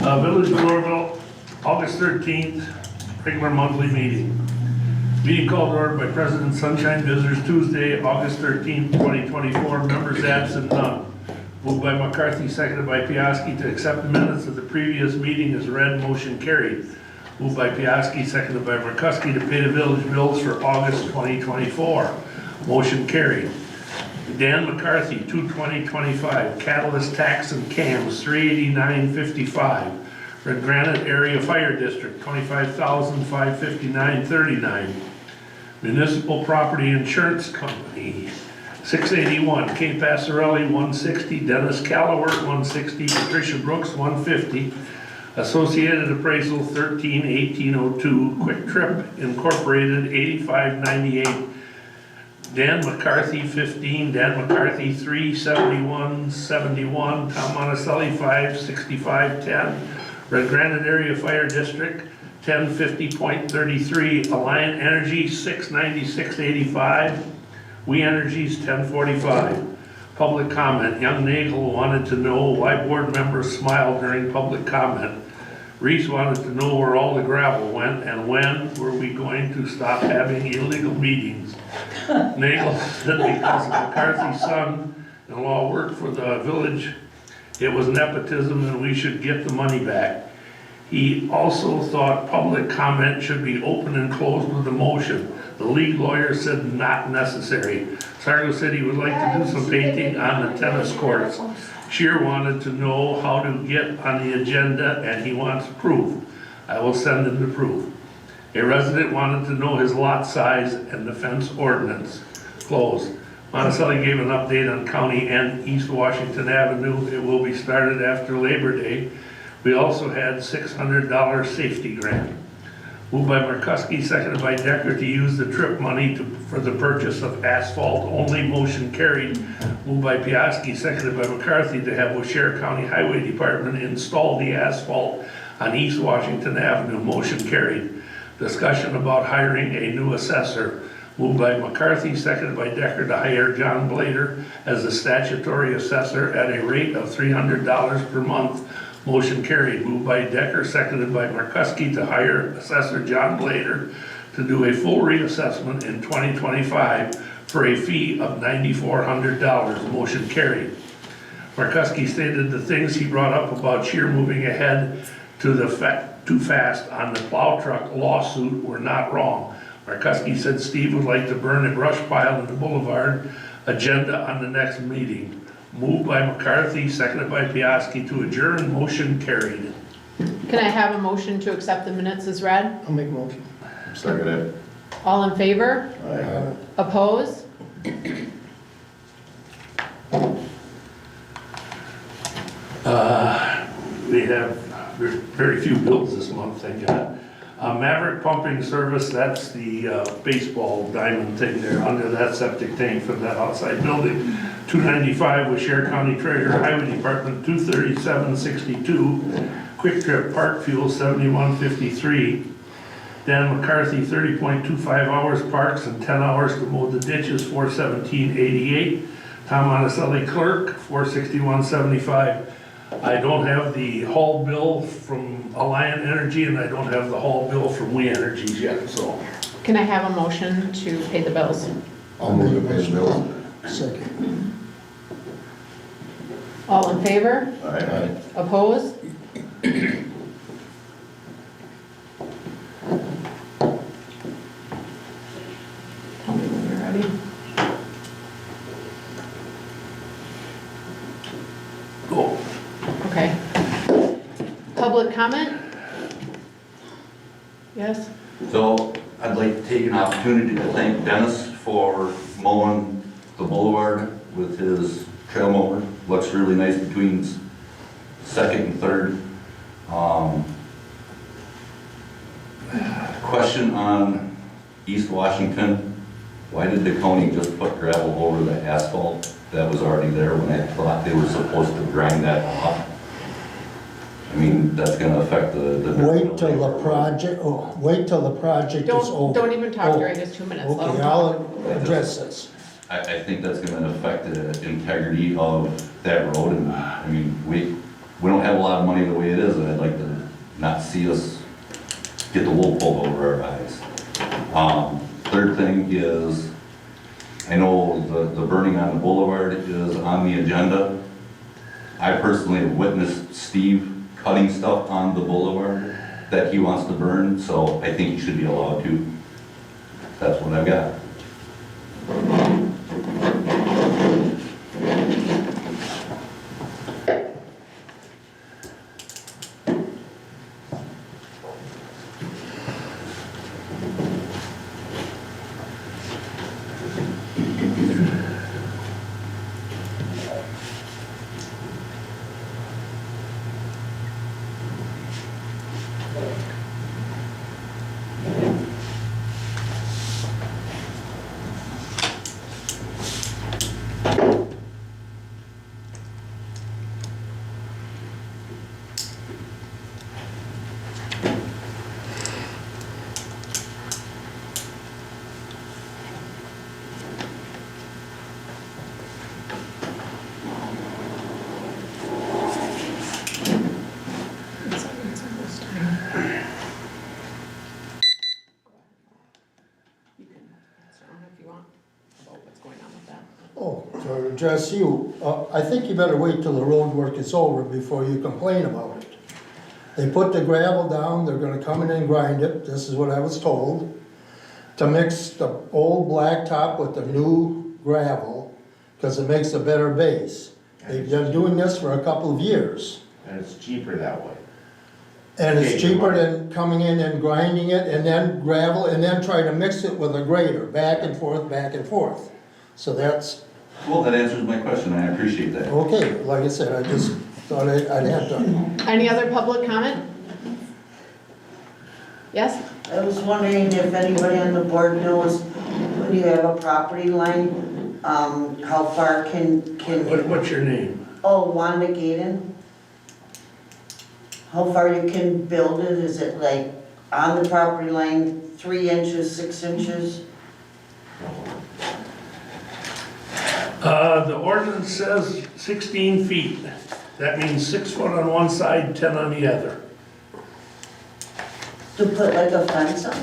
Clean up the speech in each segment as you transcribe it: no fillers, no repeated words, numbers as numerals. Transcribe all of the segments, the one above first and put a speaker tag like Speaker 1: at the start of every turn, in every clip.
Speaker 1: Village of Lohrville, August 13th, regular monthly meeting. Meeting called to order by President Sunshine, visitors Tuesday, August 13th, 2024, members absent, none. Moved by McCarthy, seconded by Piaski to accept the minutes of the previous meeting as read, motion carried. Moved by Piaski, seconded by McCuskey to pay the village bills for August 2024, motion carried. Dan McCarthy, 2/20/25, Catalyst Tax and Cams, $389.55. Red Granite Area Fire District, $25,559.39. Municipal Property Insurance Company, $681. Kate Passarelli, $160. Dennis Callowert, $160. Patricia Brooks, $150. Associated Appraisal, $13,1802. Quick Trip Incorporated, $85.98. Dan McCarthy, 15, Dan McCarthy, 371.71, Tom Monticelli, 565.10, Red Granite Area Fire District, 1050.33, Alliant Energy, 696.85, We Energies, 1045. Public comment, young Nagel wanted to know why board members smiled during public comment. Reese wanted to know where all the gravel went and when were we going to stop having illegal meetings. Nagel said because McCarthy's son-in-law worked for the village, it was nepotism and we should get the money back. He also thought public comment should be open and closed with a motion. The league lawyer said not necessary. Sargo said he would like to do some painting on the tennis courts. Shear wanted to know how to get on the agenda and he wants proof. I will send him the proof. A resident wanted to know his lot size and the fence ordinance. Closed. Monticelli gave an update on County and East Washington Avenue. It will be started after Labor Day. We also had $600 safety grant. Moved by Markuski, seconded by Decker to use the trip money for the purchase of asphalt only, motion carried. Moved by Piaski, seconded by McCarthy to have Washare County Highway Department install the asphalt on East Washington Avenue, motion carried. Discussion about hiring a new assessor. Moved by McCarthy, seconded by Decker to hire John Blader as a statutory assessor at a rate of $300 per month. Motion carried. Moved by Decker, seconded by Markuski to hire Assessor John Blader to do a full reassessment in 2025 for a fee of $9,400. Motion carried. Markuski stated the things he brought up about Shear moving ahead too fast on the plow truck lawsuit were not wrong. Markuski said Steve would like to burn a brush pile in the boulevard agenda on the next meeting. Moved by McCarthy, seconded by Piaski to adjourn, motion carried.
Speaker 2: Can I have a motion to accept the minutes as read?
Speaker 3: I'll make a motion.
Speaker 4: Second it.
Speaker 2: All in favor?
Speaker 3: Aye.
Speaker 2: Oppose?
Speaker 1: We have very few bills this month, thank God. Maverick Pumping Service, that's the baseball diamond thing there under that septic tank from that outside building. $295 with Share County Treasurer Highway Department, $237.62. Quick Trip Park Fuel, $71.53. Dan McCarthy, 30.25 hours parks and 10 hours to mow the ditches, $417.88. Tom Monticelli Clerk, $461.75. I don't have the hall bill from Alliant Energy and I don't have the hall bill from We Energies yet, so.
Speaker 2: Can I have a motion to pay the bills?
Speaker 4: I'll move to pay the bill.
Speaker 3: Second.
Speaker 2: All in favor?
Speaker 4: Aye.
Speaker 2: Oppose? Tell me when you're ready.
Speaker 1: Go.
Speaker 2: Okay. Public comment? Yes?
Speaker 5: So I'd like to take an opportunity to thank Dennis for mowing the boulevard with his trail mower. Looks really nice between second and third. Question on East Washington. Why did the county just put gravel over the asphalt that was already there when I thought they were supposed to grind that off? I mean, that's gonna affect the.
Speaker 3: Wait till the project, wait till the project is over.
Speaker 2: Don't even talk during his 2 minutes. Let him
Speaker 3: Okay,
Speaker 2: talk.
Speaker 3: I'll address this.
Speaker 5: I think that's gonna affect the integrity of that road, and I mean, we don't have a lot of money the way it is, and I'd like to not see us get the wool pulled over our eyes. Third thing is, I know the burning on the boulevard is on the agenda. I personally have witnessed Steve cutting stuff on the boulevard that he wants to burn, so I think he should be allowed to. That's what I've got.
Speaker 2: You can answer on if you want about what's going on with that.
Speaker 3: Oh, to address you, I think you better wait till the road work is over before you complain about it. They put the gravel down, they're gonna come in and grind it, this is what I was told, to mix the old blacktop with the new gravel, because it makes a better base. They've been doing this for a couple of years.
Speaker 6: And it's cheaper that way.
Speaker 3: And it's
Speaker 6: Okay,
Speaker 3: cheaper
Speaker 6: good.
Speaker 3: than coming in and grinding it and then gravel and then trying to mix it with a grader, back and forth, back and forth. So that's,
Speaker 5: Well, that answers my question, I appreciate that.
Speaker 3: okay, like I said, I just thought I'd have to.
Speaker 2: Any other public comment? Yes?
Speaker 7: I was wondering if anybody on the board knows when you have a property line, how far can,
Speaker 1: What's your name?
Speaker 7: oh, Wanda Gaten? How far you can build it, is it like on the property line, 3 inches, 6 inches?
Speaker 1: The ordinance says 16 feet. That means 6 foot on one side, 10 on the other.
Speaker 7: To put like a fence up?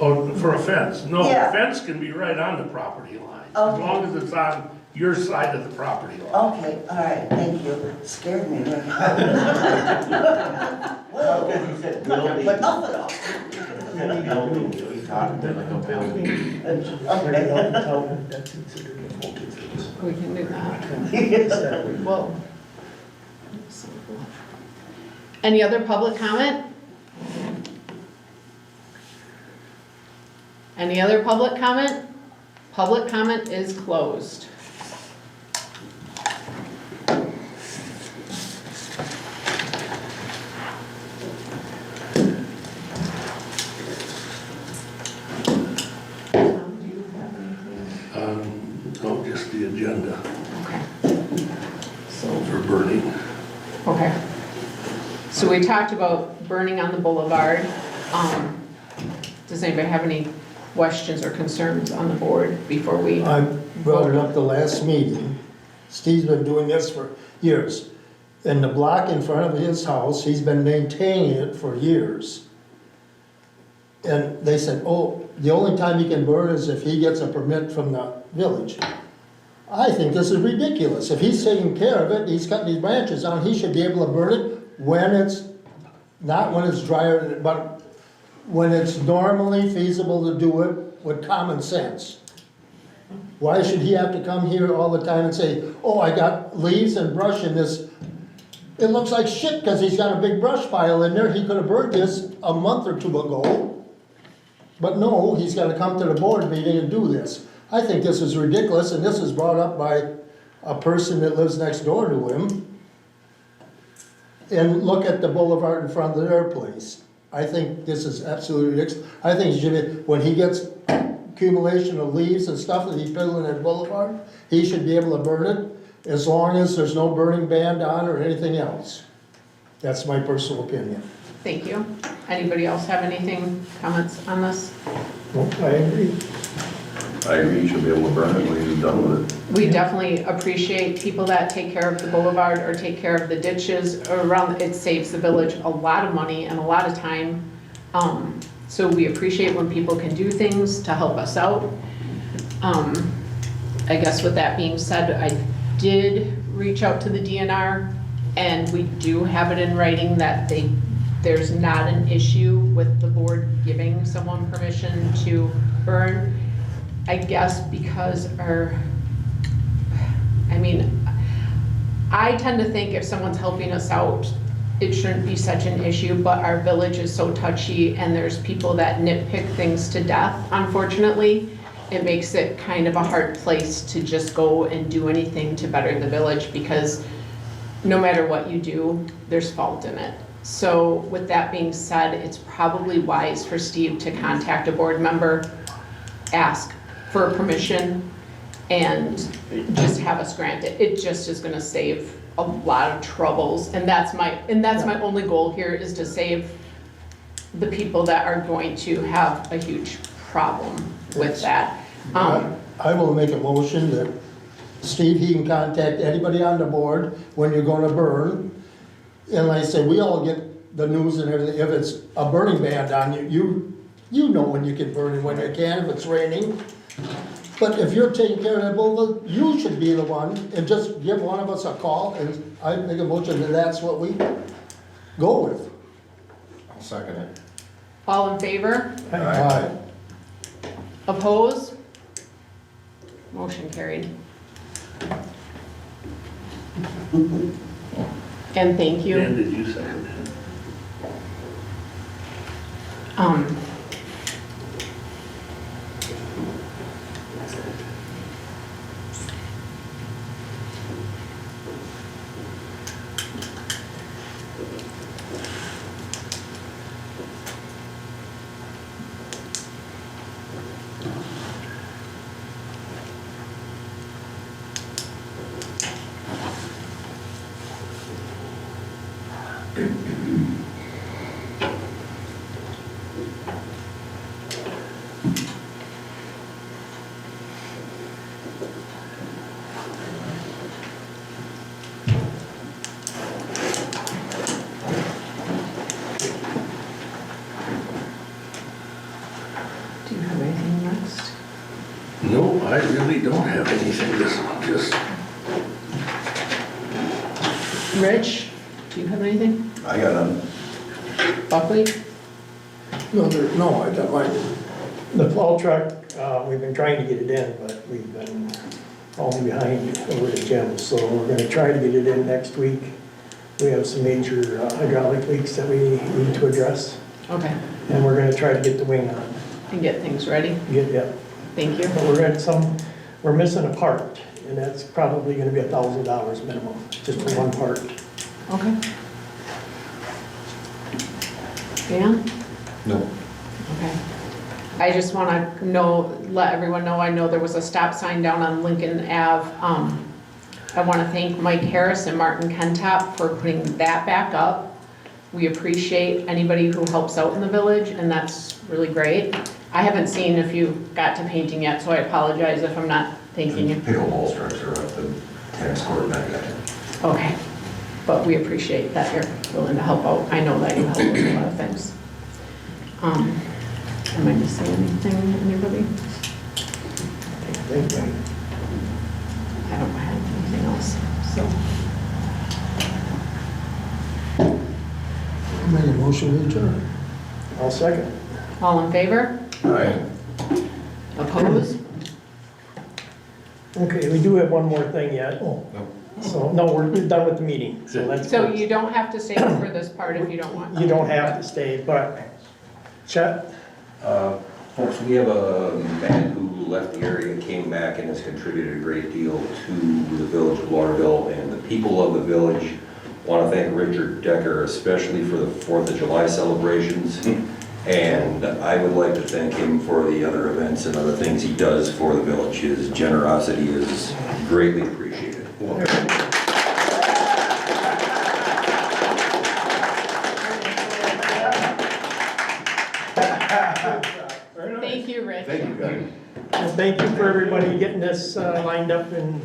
Speaker 1: Oh, for a fence? No,
Speaker 7: Yeah.
Speaker 1: a fence can be right on the property line, as
Speaker 7: Okay.
Speaker 1: long as it's on your side of the property line.
Speaker 7: Okay, all right, thank you, scared me right now.
Speaker 6: Well, because you said
Speaker 7: Not gonna
Speaker 6: building,
Speaker 7: put nothing up.
Speaker 6: you said building, you talked like a building.
Speaker 2: We can do that. Whoa. Any other public comment? Any other public comment? Public comment is closed.
Speaker 1: No, just the agenda
Speaker 2: So,
Speaker 1: for burning.
Speaker 2: okay. So we talked about burning on the boulevard. Does anybody have any questions or concerns on the board before we?
Speaker 3: I brought it up the last meeting. Steve's been doing this for years. And the block in front of his house, he's been maintaining it for years. And they said, oh, the only time he can burn is if he gets a permit from the village. I think this is ridiculous. If he's taking care of it, he's cutting these branches down, he should be able to burn it when it's, not when it's drier, but when it's normally feasible to do it with common sense. Why should he have to come here all the time and say, oh, I got leaves and brush in this? It looks like shit because he's got a big brush pile in there. He could have burned this a month or two ago. But no, he's gotta come to the board meeting and do this. I think this is ridiculous, and this is brought up by a person that lives next door to him. And look at the boulevard in front of their place. I think this is absolutely ridiculous. I think he should, when he gets accumulation of leaves and stuff that he's peddling at Boulevard, he should be able to burn it as long as there's no burning ban on or anything else. That's my personal opinion.
Speaker 2: Thank you. Anybody else have anything, comments on this?
Speaker 3: I agree.
Speaker 4: I agree, you should be able to burn it when you're done with it.
Speaker 2: We definitely appreciate people that take care of the boulevard or take care of the ditches around. It saves the village a lot of money and a lot of time. So we appreciate when people can do things to help us out. I guess with that being said, I did reach out to the DNR, and we do have it in writing that there's not an issue with the board giving someone permission to burn. I guess because I tend to think if someone's helping us out, it shouldn't be such an issue, but our village is so touchy and there's people that nitpick things to death, unfortunately. It makes it kind of a hard place to just go and do anything to better the village, because no matter what you do, there's fault in it. So with that being said, it's probably wise for Steve to contact a board member, ask for permission, and just have us grant it. It just is gonna save a lot of troubles, and that's my only goal here, is to save the people that are going to have a huge problem with that.
Speaker 3: I will make a motion that Steve, he can contact anybody on the board when you're gonna burn. And like I said, we all get the news and everything. If it's a burning ban on you know when you can burn and when you can, if it's raining. But if you're taking care of that boulevard, you should be the one, and just give one of us a call, and I make a motion that that's what we go with.
Speaker 4: I'll second it.
Speaker 2: All in favor?
Speaker 3: Aye.
Speaker 2: Oppose? Motion carried. And thank you.
Speaker 1: Dan, did you second that?
Speaker 2: Do you have anything next?
Speaker 1: No, I really don't have anything this one, just,
Speaker 2: Rich, do you have anything?
Speaker 4: I got none.
Speaker 2: Buckley?
Speaker 3: No, I got mine.
Speaker 8: The plow truck, we've been trying to get it in, but we've been falling behind over the gym, so we're gonna try to get it in next week. We have some major hydraulic leaks that we need to address,
Speaker 2: Okay,
Speaker 8: and we're gonna try to get the wing on.
Speaker 2: and get things ready.
Speaker 8: Yeah,
Speaker 2: Thank you.
Speaker 8: but we're missing a part, and that's probably gonna be $1,000 minimum, just for one part.
Speaker 2: Okay. Dan?
Speaker 4: No.
Speaker 2: Okay. I just want to let everyone know, I know there was a stop sign down on Lincoln Ave. I want to thank Mike Harris and Martin Kentop for putting that back up. We appreciate anybody who helps out in the village, and that's really great. I haven't seen if you got to painting yet, so I apologize if I'm not thanking you.
Speaker 5: Pickleball structure at the tennis court back there.
Speaker 2: Okay, but we appreciate that you're willing to help out. I know that you help with a lot of things. Am I missing anything, anybody?
Speaker 8: Thank you.
Speaker 2: I don't have anything else, so.
Speaker 3: I make a motion to adjourn.
Speaker 8: I'll second.
Speaker 2: All in favor?
Speaker 4: Aye.
Speaker 2: Opposed?
Speaker 8: Okay, we do have one more thing yet.
Speaker 3: Oh,
Speaker 8: So, no, we're done with the meeting, so that's.
Speaker 2: So you don't have to stay for this part if you don't want.
Speaker 8: You don't have to stay, but Chet?
Speaker 6: Folks, we have a man who left the area, came back, and has contributed a great deal to the village of Lohrville, and the people of the village want to thank Richard Decker, especially for the 4th of July celebrations. And I would like to thank him for the other events and other things he does for the village. His generosity is greatly appreciated.
Speaker 2: Thank you, Rich.
Speaker 4: Thank you, guys.
Speaker 8: thank you for everybody getting this lined up and